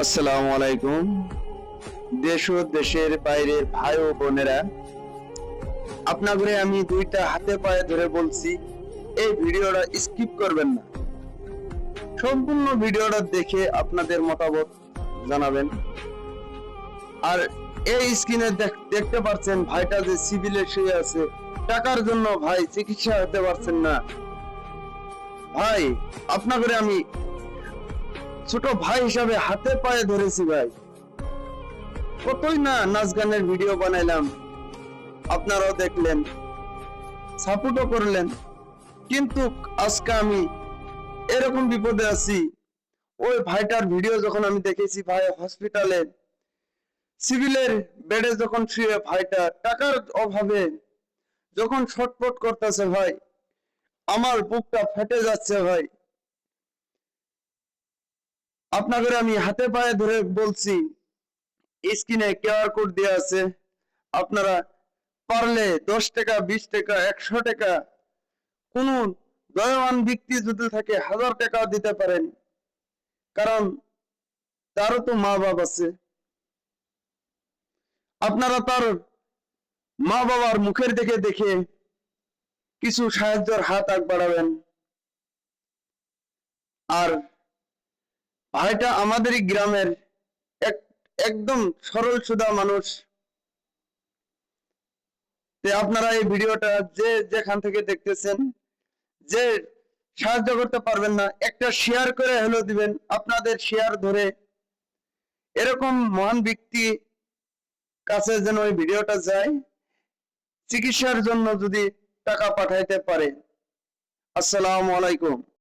আসসালামু আলাইকুম। দেশ ও দেশের বাইরের ভাই ও বোনেরা, আপনাদের আমি দুইটা হাতে পায়ে ধরে বলছি, এই ভিডিওটা স্কিপ করবেন না। সম্পূর্ণ ভিডিওটা দেখে আপনাদের মতামত জানাবেন। আর এই স্ক্রিনে দেখতে পাচ্ছেন ভাইটা যে সিভিলে শুয়ে আছে, টাকার জন্য ভাই চিকিৎসা হতে পারছেন না। ভাই, আপনাদের আমি ছোট ভাই হিসাবে হাতে পায়ে ধরেছি ভাই। কতই না নাচ গানের ভিডিও বানাইলাম, আপনারাও দেখলেন, সাপোর্টও করলেন, কিন্তু আজকে আমি এরকম বিপদে আছি। ওই ভাইটার ভিডিও যখন আমি দেখেছি, ভাই হসপিটালে সিভিলের বেডে যখন শুয়ে ভাইটা টাকার অভাবে যখন ছটফট করতেছে, ভাই আমার বুকটা ফেটে যাচ্ছে। ভাই, আপনাদের আমি হাতে পায়ে ধরে বলছি, স্ক্রিনে কিউআর কোড দেওয়া আছে, আপনারা পারলে 10 টাকা, 20 টাকা, 100 টাকা, কোন দয়াবান ব্যক্তি যদি থাকে 1000 টাকা দিতে পারেন, কারণ তারও তো মা বাবা আছে। আপনারা তার মা বাবার মুখের দিকে দেখে কিছু সাহায্যের হাত বাড়াবেন। আর ভাইটা আমাদেরই গ্রামের একদম সরল সুদা মানুষ। আপনারা এই ভিডিওটা যে যেখান থেকে দেখতেছেন, যে সাহায্য করতে পারবেন না, একটা শেয়ার করে হলো দিবেন। আপনাদের শেয়ার ধরে এরকম মহান ব্যক্তি কাছে যেন ওই ভিডিওটা যায়, চিকিৎসার জন্য যদি টাকা পাঠাইতে পারে। আসসালামু আলাইকুম।